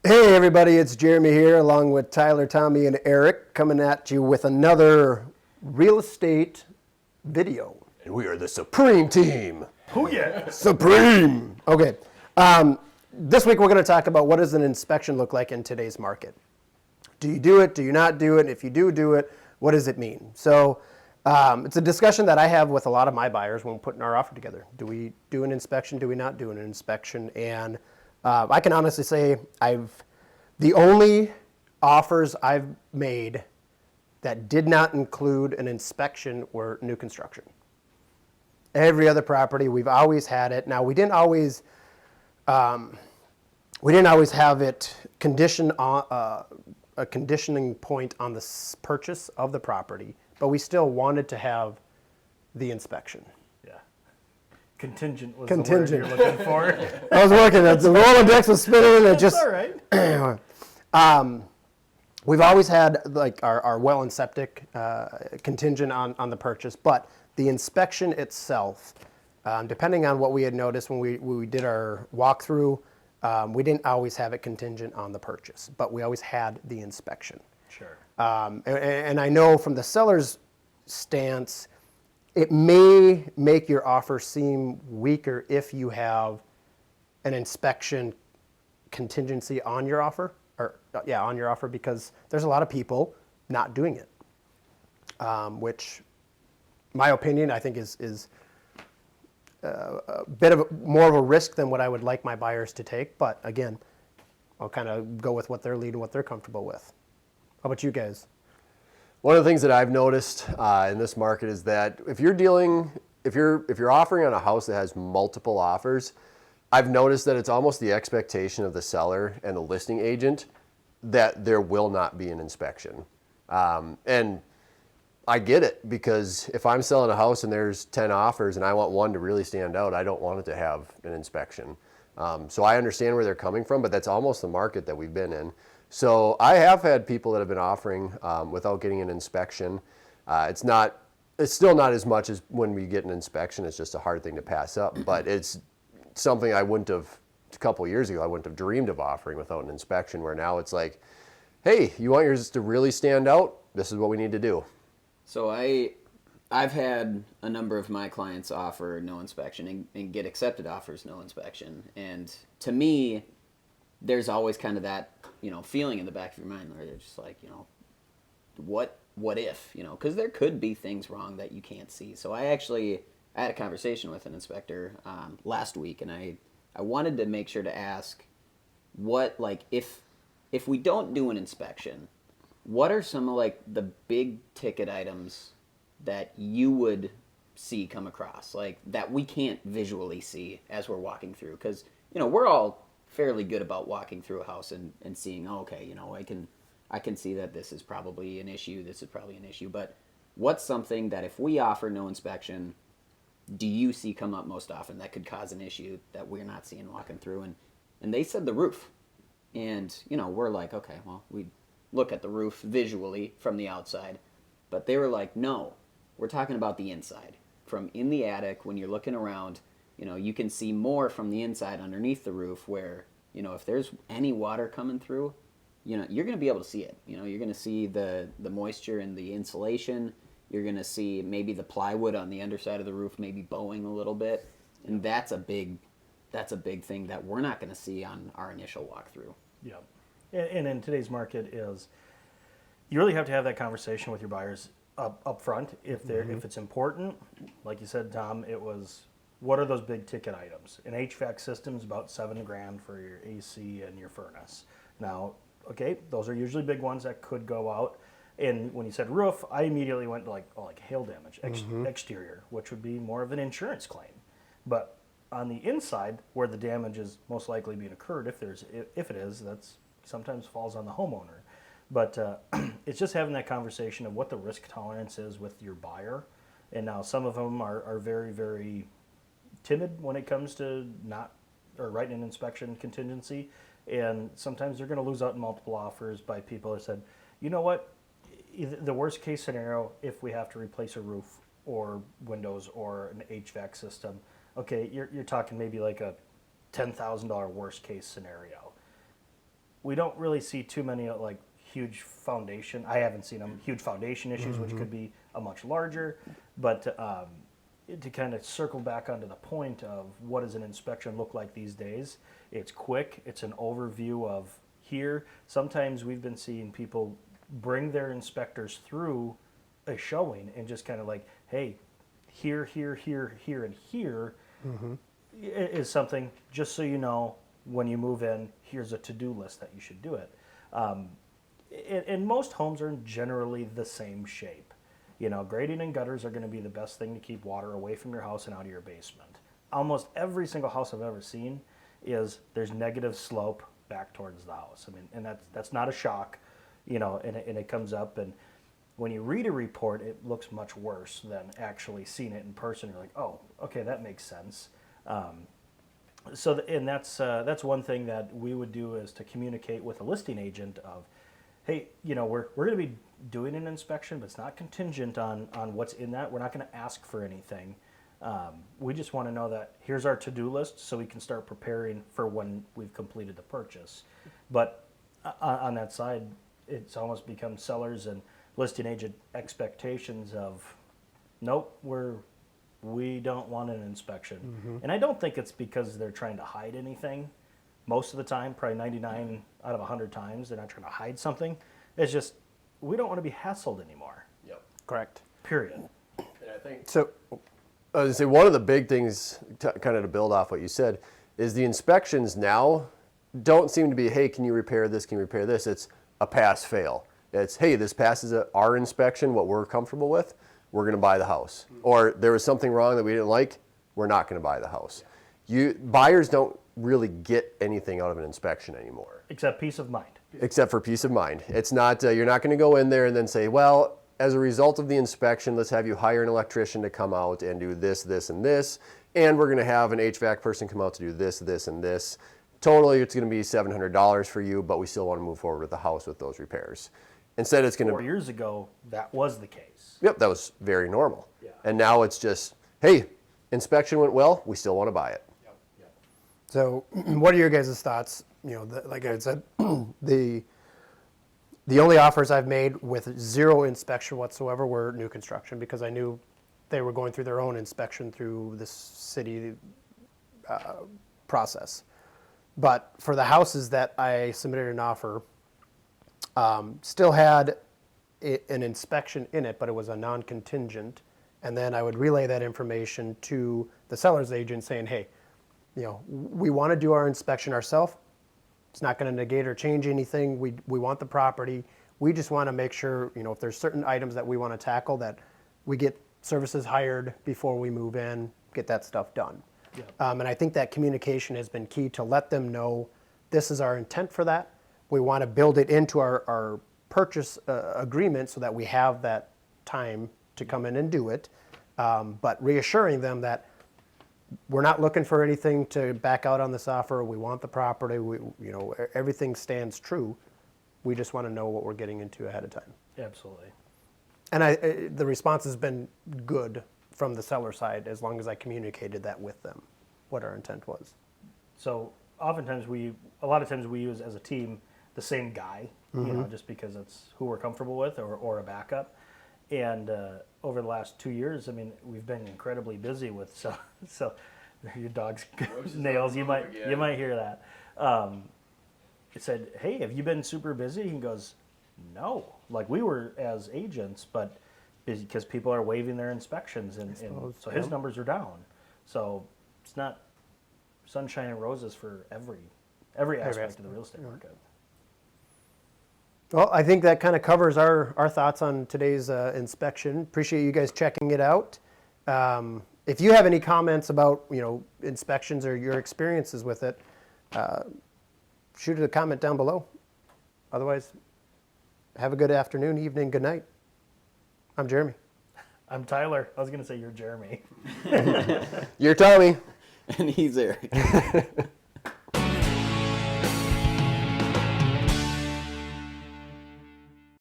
Hey everybody, it's Jeremy here along with Tyler, Tommy, and Eric coming at you with another real estate video. And we are the Supreme Team. Oh yeah. Supreme. Okay. This week we're going to talk about what does an inspection look like in today's market. Do you do it? Do you not do it? If you do it, what does it mean? So it's a discussion that I have with a lot of my buyers when we're putting our offer together. Do we do an inspection? Do we not do an inspection? And I can honestly say the only offers I've made that did not include an inspection were new construction. Every other property, we've always had it. Now, we didn't always have it conditioned on a conditioning point on the purchase of the property, but we still wanted to have the inspection. Yeah. Contingent was Contingent. the word you're looking for. I was working. The Rolodex was spinning, and it just. All right. We've always had like our well and septic contingent on the purchase, but the inspection itself, depending on what we had noticed when we did our walkthrough, we didn't always have it contingent on the purchase, but we always had the inspection. Sure. And I know from the seller's stance, it may make your offer seem weaker if you have an inspection contingency on your offer, on your offer, because there's a lot of people not doing it, which, my opinion, I think is a bit of more of a risk than what I would like my buyers to take. But again, I'll kind of go with what they're leading, what they're comfortable with. How about you guys? One of the things that I've noticed in this market is that if you're offering on a house that has multiple offers, I've noticed that it's almost the expectation of the seller and the listing agent that there will not be an inspection. And I get it, because if I'm selling a house and there's 10 offers and I want one to really stand out, I don't want it to have an inspection. So I understand where they're coming from, but that's almost the market that we've been in. So I have had people that have been offering without getting an inspection. It's still not as much as when we get an inspection. It's just a hard thing to pass up, but it's something I wouldn't have, a couple years ago, I wouldn't have dreamed of offering without an inspection, where now it's like, hey, you want yours to really stand out? This is what we need to do. So I've had a number of my clients offer no inspection and get accepted offers no inspection. And to me, there's always kind of that, feeling in the back of your mind where they're just like, what if, because there could be things wrong that you can't see. So I had a conversation with an inspector last week, and I wanted to make sure to ask if we don't do an inspection, what are some of the big ticket items that you would see come across, that we can't visually see as we're walking through? Because, we're all fairly good about walking through a house and seeing, I can see that this is probably an issue, but what's something that if we offer no inspection, do you see come up most often that could cause an issue that we're not seeing walking through? And they said the roof. And, we're like, okay, well, we look at the roof visually from the outside. But they were like, no, we're talking about the inside. From in the attic, when you're looking around, you can see more from the inside underneath the roof where, if there's any water coming through, you're going to be able to see it. You're going to see the moisture in the insulation. You're going to see maybe the plywood on the underside of the roof maybe bowing a little bit. And that's a big thing that we're not going to see on our initial walkthrough. Yeah. And in today's market is you really have to have that conversation with your buyers up front if it's important. Like you said, Tom, it was, what are those big ticket items? An HVAC system is about $7,000 for your AC and your furnace. Now, okay, those are usually big ones that could go out. And when you said roof, I immediately went to like hail damage, exterior, which would be more of an insurance claim. But on the inside, where the damage is most likely being occurred, if it is, that's sometimes falls on the homeowner. But it's just having that conversation of what the risk tolerance is with your buyer. And now some of them are very, very timid when it comes to writing an inspection contingency. And sometimes they're going to lose out in multiple offers by people that said, you know what, the worst case scenario, if we have to replace a roof or windows or an HVAC system, okay, you're talking maybe like a $10,000 worst case scenario. we don't really see too many like huge foundation. I haven't seen them huge foundation issues, which could be a much larger. But to kind of circle back onto the point of what does an inspection look like these days, it's quick. It's an overview of here. Sometimes we've been seeing people bring their inspectors through a showing and just kind of like, hey, here, and here is something, just so you know, when you move in, here's a to-do list that you should do it. And most homes are generally the same shape. You know, grading and gutters are going to be the best thing to keep water away from your house and out of your basement. Almost every single house I've ever seen is there's negative slope back towards the house. I mean, and that's not a shock, you know, and it comes up, and when you read a report, it looks much worse than actually seeing it in person. You're like, oh, okay, that makes sense. And that's one thing that we would do, is to communicate with a listing agent of, hey, you know, we're going to be doing an inspection, but it's not contingent on what's in that. We're not going to ask for anything. We just want to know that here's our to-do list, so we can start preparing for when we've completed the purchase. But on that side, it's almost become sellers and listing agent expectations of, nope, we don't want an inspection. And I don't think it's because they're trying to hide anything. Most of the time, probably 99 out of 100 times, they're not trying to hide something. It's just, we don't want to be hassled anymore. Yep. Correct. Period. And I think So, I was going to say, one of the big things, kind of to build off what you said, is the inspections now don't seem to be, hey, can you repair this, can you repair this? It's a pass-fail. It's, hey, this passes our inspection, what we're comfortable with, we're going to buy the house. Or there was something wrong that we didn't like, we're not going to buy the house. Buyers don't really get anything out of an inspection anymore. Except peace of mind. Except for peace of mind. It's not, you're not going to go in there and then say, well, as a result of the inspection, let's have you hire an electrician to come out and do this, this, and this, and we're going to have an HVAC person come out to do this, this, and this. Totally, it's going to be $700 for you, but we still want to move forward with the house with those repairs. Instead, it's going to 4 years ago, that was the case. Yep, that was very normal. Yeah. And now it's just, hey, inspection went well, we still want to buy it. so what are your guys' thoughts? You know, like I said, the only offers I've made with zero inspection whatsoever were new construction, because I knew they were going through their own inspection through this city process. But for the houses that I submitted an offer, still had an inspection in it, but it was a non-contingent. And then I would relay that information to the seller's agent saying, hey, you know, we want to do our inspection ourselves. It's not going to negate or change anything. We want the property. We just want to make sure, you know, if there's certain items that we want to tackle, that we get services hired before we move in, get that stuff done. Yeah. And I think that communication has been key to let them know this is our intent for that. We want to build it into our purchase agreement so that we have that time to come in and do it. But reassuring them that we're not looking for anything to back out on this offer. We want the property. You know, everything stands true. We just want to know what we're getting into ahead of time. Absolutely. And the response has been good from the seller side, as long as I communicated that with them, what our intent was. So oftentimes a lot of times we use as a team the same guy, you know, just because it's who we're comfortable with, or a backup. And over the last 2 years, I mean, we've been incredibly busy with so your dog's nails. You might hear that. It said, "Hey, have you been super busy?" He goes, "No, like we were as agents, but busy because people are waiving their inspections, and so his numbers are down. So it's not sunshine and roses for every aspect of the real estate market." Well, I think that kind of covers our thoughts on today's inspection. Appreciate you guys checking it out. If you have any comments about, you know, inspections or your experiences with it, shoot a comment down below. Otherwise, have a good afternoon, evening, good night. I'm Jeremy. I'm Tyler. I was going to say you're Jeremy. You're Tommy. And he's Eric.